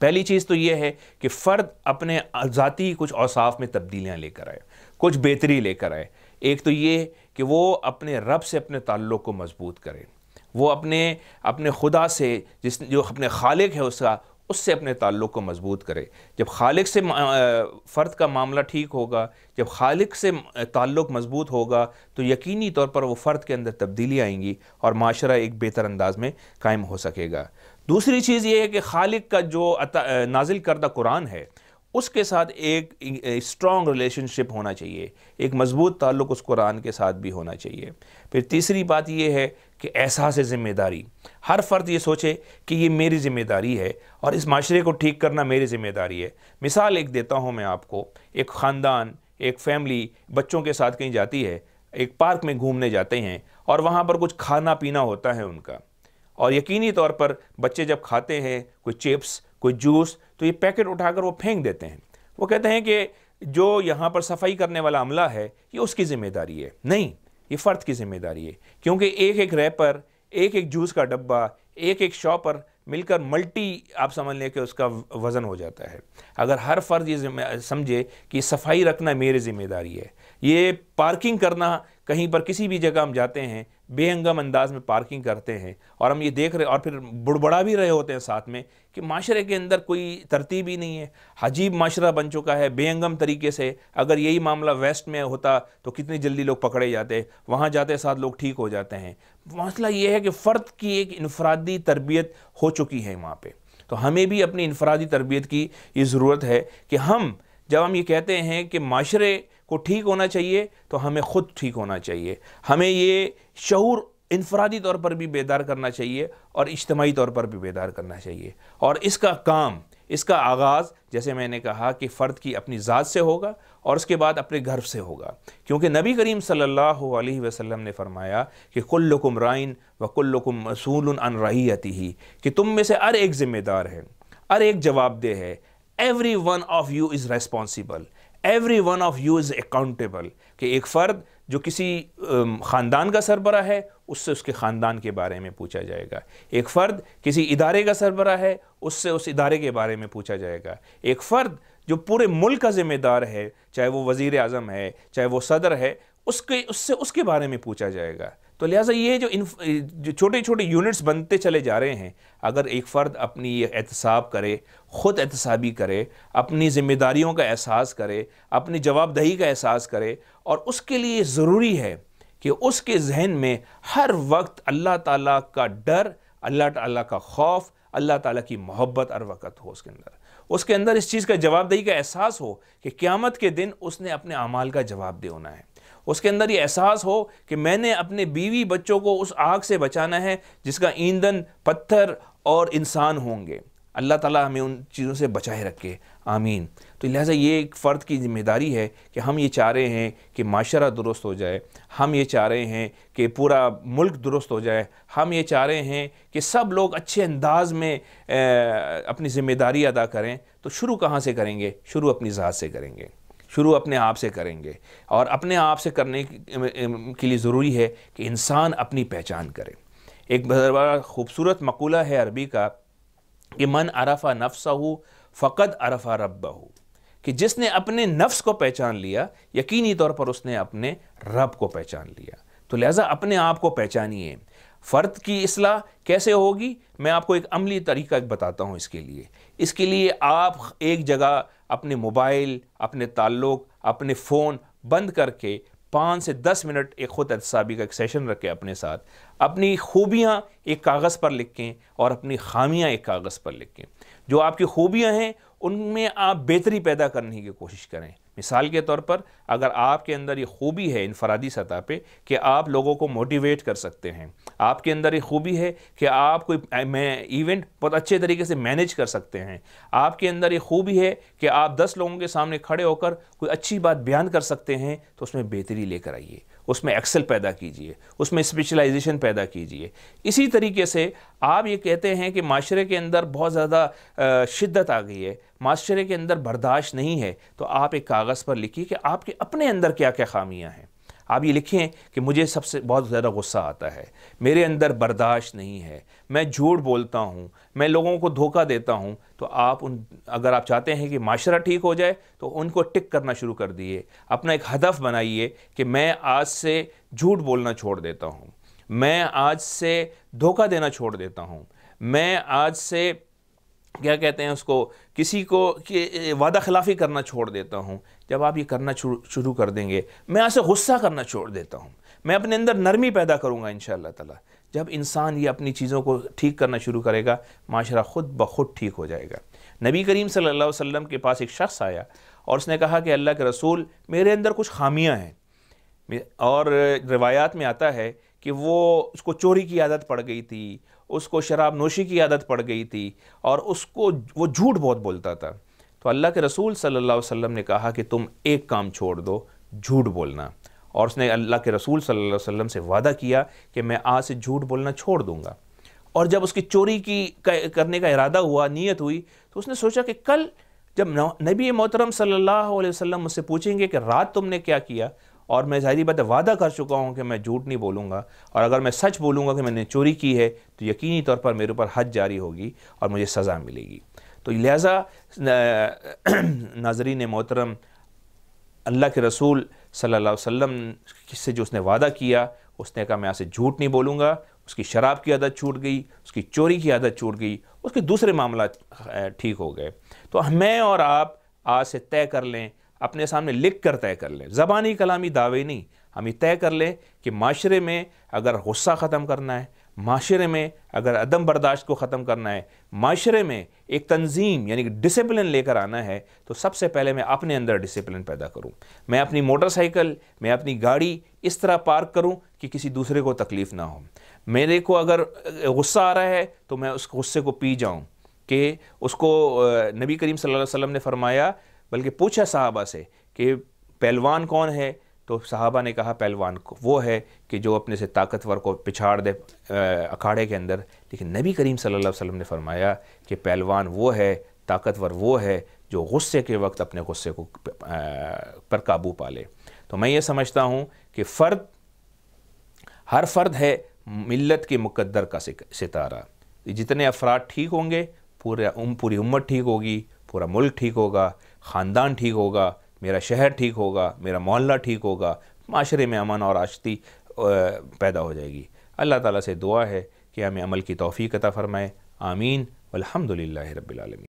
پہلی چیز تو یہ ہے کہ فرد اپنے ذاتی کچھ اوصاف میں تبدیلیاں لے کر آئے، کچھ بہتری لے کر آئے۔ ایک تو یہ کہ وہ اپنے رب سے اپنے تعلق کو مضبوط کرے، وہ اپنے خدا سے جو اپنے خالق ہے اس سے اپنے تعلق کو مضبوط کرے۔ جب خالق سے فرد کا معاملہ ٹھیک ہوگا، جب خالق سے تعلق مضبوط ہوگا تو یقینی طور پر وہ فرد کے اندر تبدیلی آئیں گی اور معاشرہ ایک بہتر انداز میں قائم ہو سکے گا۔ دوسری چیز یہ ہے کہ خالق کا جو نازل کردہ قرآن ہے اس کے ساتھ ایک اسٹرانگ ریلیشن شپ ہونا چاہیے، ایک مضبوط تعلق اس قرآن کے ساتھ بھی ہونا چاہیے۔ پھر تیسری بات یہ ہے کہ احساس ذمہ داری، ہر فرد یہ سوچے کہ یہ میری ذمہ داری ہے اور اس معاشرے کو ٹھیک کرنا میری ذمہ داری ہے۔ مثال ایک دیتا ہوں میں آپ کو، ایک خاندان، ایک فیملی بچوں کے ساتھ کہیں جاتی ہے، ایک پارک میں گھومنے جاتے ہیں اور وہاں پر کچھ کھانا پینا ہوتا ہے ان کا، اور یقینی طور پر بچے جب کھاتے ہیں کوئی چپس، کوئی جوس، تو یہ پیکٹ اٹھا کر وہ پھینک دیتے ہیں۔ وہ کہتے ہیں کہ جو یہاں پر صفائی کرنے والا عملہ ہے یہ اس کی ذمہ داری ہے۔ نہیں، یہ فرد کی ذمہ داری ہے، کیونکہ ایک ریپر، ایک جوس کا ڈبہ، ایک شاپر مل کر ملٹی آپ سمجھ لیں کہ اس کا وزن ہو جاتا ہے۔ اگر ہر فرد یہ سمجھے کہ صفائی رکھنا میری ذمہ داری ہے، یہ پارکنگ کرنا، کہیں پر کسی بھی جگہ ہم جاتے ہیں بے ہنگم انداز میں پارکنگ کرتے ہیں اور ہم یہ دیکھ رہے اور پھر بڑبڑا بھی رہے ہوتے ہیں ساتھ میں کہ معاشرے کے اندر کوئی ترتیب ہی نہیں ہے، عجیب معاشرہ بن چکا ہے بے ہنگم طریقے سے۔ اگر یہی معاملہ ویسٹ میں ہوتا تو کتنی جلدی لوگ پکڑے جاتے، وہاں جاتے ساتھ لوگ ٹھیک ہو جاتے ہیں۔ مسئلہ یہ ہے کہ فرد کی ایک انفرادی تربیت ہو چکی ہے وہاں پہ، تو ہمیں بھی اپنی انفرادی تربیت کی یہ ضرورت ہے کہ جب ہم یہ کہتے ہیں کہ معاشرے کو ٹھیک ہونا چاہیے تو ہمیں خود ٹھیک ہونا چاہیے، ہمیں یہ شعور انفرادی طور پر بھی بیدار کرنا چاہیے اور اجتماعی طور پر بھی بیدار کرنا چاہیے، اور اس کا آغاز جیسے میں نے کہا کہ فرد کی اپنی ذات سے ہوگا اور اس کے بعد اپنے گھر سے ہوگا، کیونکہ نبی کریم صلی اللہ علیہ وسلم نے فرمایا کہ کلکم رائن و کلکم مسئول عن رعیتہ، کہ تم میں سے ہر ایک ذمہ دار ہے، ہر ایک جواب دہ ہے۔ Every one of you is responsible. Every one of you is accountable. کہ ایک فرد جو کسی خاندان کا سربراہ ہے اس سے اس کے خاندان کے بارے میں پوچھا جائے گا، ایک فرد کسی ادارے کا سربراہ ہے اس سے اس ادارے کے بارے میں پوچھا جائے گا، ایک فرد جو پورے ملک کا ذمہ دار ہے، چاہے وہ وزیر اعظم ہے، چاہے وہ صدر ہے، اس کے بارے میں پوچھا جائے گا۔ تو لہٰذا یہ جو چھوٹے چھوٹے یونٹس بنتے چلے جا رہے ہیں، اگر ایک فرد اپنی یہ احتساب کرے، خود احتسابی کرے، اپنی ذمہ داریوں کا احساس کرے، اپنی جواب دہی کا احساس کرے، اور اس کے لیے ضروری ہے کہ اس کے ذہن میں ہر وقت اللہ تعالیٰ کا ڈر، اللہ تعالیٰ کا خوف، اللہ تعالیٰ کی محبت ہر وقت ہو اس کے اندر اس چیز کا جواب دہی کا احساس ہو کہ قیامت کے دن اس نے اپنے اعمال کا جواب دہ ہونا ہے، اس کے اندر یہ احساس ہو کہ میں نے اپنے بیوی بچوں کو اس آگ سے بچانا ہے جس کا ایندھن پتھر اور انسان ہوں گے۔ اللہ تعالیٰ ہمیں ان چیزوں سے بچائے رکھے، آمین۔ تو لہٰذا یہ ایک فرد کی ذمہ داری ہے کہ ہم یہ چاہ رہے ہیں کہ معاشرہ درست ہو جائے، ہم یہ چاہ رہے ہیں کہ پورا ملک درست ہو جائے، ہم یہ چاہ رہے ہیں کہ سب لوگ اچھے انداز میں اپنی ذمہ داری ادا کریں، تو شروع کہاں سے کریں گے؟ شروع اپنی ذات سے کریں گے، شروع اپنے آپ سے کریں گے، اور اپنے آپ سے کرنے کے لیے ضروری ہے کہ انسان اپنی پہچان کرے۔ ایک بڑا خوبصورت مقولہ ہے عربی کا کہ من عرف نفسہ فقد عرف ربہ، کہ جس نے اپنے نفس کو پہچان لیا یقینی طور پر اس نے اپنے رب کو پہچان لیا۔ تو لہٰذا اپنے آپ کو پہچانیے۔ فرد کی اصلاح کیسے ہوگی؟ میں آپ کو ایک عملی طریقہ بتاتا ہوں اس کے لیے آپ ایک جگہ اپنے موبائل، اپنے تعلق، اپنے فون بند کر کے 5 سے 10 منٹ ایک خود احتسابی کا ایک سیشن رکھیں اپنے ساتھ، اپنی خوبیاں ایک کاغذ پر لکھیں اور اپنی خامیاں ایک کاغذ پر لکھیں۔ جو آپ کی خوبیاں ہیں ان میں آپ بہتری پیدا کرنے کی کوشش کریں۔ مثال کے طور پر اگر آپ کے اندر یہ خوبی ہے انفرادی سطح پہ کہ آپ لوگوں کو موٹیویٹ کر سکتے ہیں، آپ کے اندر یہ خوبی ہے کہ آپ کوئی ایونٹ بہت اچھے طریقے سے مینیج کر سکتے ہیں، آپ کے اندر یہ خوبی ہے کہ آپ 10 لوگوں کے سامنے کھڑے ہو کر کوئی اچھی بات بیان کر سکتے ہیں، تو اس میں بہتری لے کر آئیے، اس میں ایکسل پیدا کیجئے، اس میں اسپیشلائزیشن پیدا کیجئے۔ اسی طریقے سے آپ یہ کہتے ہیں کہ معاشرے کے اندر بہت زیادہ شدت آ گئی ہے، معاشرے کے اندر برداشت نہیں ہے، تو آپ ایک کاغذ پر لکھیے کہ آپ کے اپنے اندر کیا کیا خامیاں ہیں، آپ یہ لکھیں کہ مجھے سب سے بہت زیادہ غصہ آتا ہے، میرے اندر برداشت نہیں ہے، میں جھوٹ بولتا ہوں، میں لوگوں کو دھوکہ دیتا ہوں. تو آپ اگر آپ چاہتے ہیں کہ معاشرہ ٹھیک ہو جائے تو ان کو ٹک کرنا شروع کر دیے. اپنا ایک ہدف بنائیے کہ میں آج سے جھوٹ بولنا چھوڑ دیتا ہوں، میں آج سے دھوکہ دینا چھوڑ دیتا ہوں، میں آج سے کیا کہتے ہیں اس کو، کسی کو وعدہ خلافی کرنا چھوڑ دیتا ہوں. جب آپ یہ کرنا شروع کر دیں گے، میں آج سے غصہ کرنا چھوڑ دیتا ہوں، میں اپنے اندر نرمی پیدا کروں گا انشاءاللہ تعالی. جب انسان یہ اپنی چیزوں کو ٹھیک کرنا شروع کرے گا، معاشرہ خود بخود ٹھیک ہو جائے گا. نبی کریم صلی اللہ علیہ وسلم کے پاس ایک شخص آیا اور اس نے کہا کہ اللہ کے رسول، میرے اندر کچھ خامیاں ہیں. اور روایات میں آتا ہے کہ اس کو چوری کی عادت پڑ گئی تھی، اس کو شراب نوشی کی عادت پڑ گئی تھی، اور وہ جھوٹ بہت بولتا تھا. تو اللہ کے رسول صلی اللہ علیہ وسلم نے کہا کہ تم ایک کام چھوڑ دو، جھوٹ بولنا. اور اس نے اللہ کے رسول صلی اللہ علیہ وسلم سے وعدہ کیا کہ میں آج سے جھوٹ بولنا چھوڑ دوں گا. اور جب اس کی چوری کرنے کا ارادہ ہوا، نیت ہوئی، تو اس نے سوچا کہ کل جب نبی محترم صلی اللہ علیہ وسلم مجھ سے پوچھیں گے کہ رات تم نے کیا کیا، اور میں ظاہری بات وعدہ کر چکا ہوں کہ میں جھوٹ نہیں بولوں گا، اور اگر میں سچ بولوں گا کہ میں نے چوری کی ہے تو یقینی طور پر میرے اوپر حد جاری ہوگی اور مجھے سزا ملے گی. تو لہٰذا ناظرین محترم، اللہ کے رسول صلی اللہ علیہ وسلم سے جو اس نے وعدہ کیا، اس نے کہا میں آج سے جھوٹ نہیں بولوں گا. اس کی شراب کی عادت چھوٹ گئی، اس کی چوری کی عادت چھوٹ گئی، اس کے دوسرے معاملات ٹھیک ہو گئے. تو میں اور آپ آج سے طے کر لیں، اپنے سامنے لکھ کر طے کر لیں، زبانی کلامی دعوے نہیں، ہم یہ طے کر لیں کہ معاشرے میں اگر غصہ ختم کرنا ہے، معاشرے میں اگر عدم برداشت کو ختم کرنا ہے، معاشرے میں ایک تنظیم یعنی ڈسپلن لے کر آنا ہے، تو سب سے پہلے میں اپنے اندر ڈسپلن پیدا کروں. میں اپنی موٹر سائیکل، میں اپنی گاڑی اس طرح پارک کروں کہ کسی دوسرے کو تکلیف نہ ہو. میرے کو اگر غصہ آ رہا ہے تو میں اس غصے کو پی جاؤں. کہ اس کو نبی کریم صلی اللہ علیہ وسلم نے فرمایا، بلکہ پوچھا صحابہ سے کہ پہلوان کون ہے؟ تو صحابہ نے کہا پہلوان وہ ہے کہ جو اپنے سے طاقتور کو پچھاڑ دے اکھاڑے کے اندر. لیکن نبی کریم صلی اللہ علیہ وسلم نے فرمایا کہ پہلوان وہ ہے، طاقتور وہ ہے جو غصے کے وقت اپنے غصے کو پر قابو پا لے. تو میں یہ سمجھتا ہوں کہ ہر فرد ہے ملت کے مقدر کا ستارہ. جتنے افراد ٹھیک ہوں گے، پوری امت ٹھیک ہوگی، پورا ملک ٹھیک ہوگا، خاندان ٹھیک ہوگا، میرا شہر ٹھیک ہوگا، میرا محلہ ٹھیک ہوگا، معاشرے میں امن اور آشتی پیدا ہو جائے گی. اللہ تعالیٰ سے دعا ہے کہ ہمیں عمل کی توفیق عطا فرمائے. آمین والحمدللہ رب العالمین.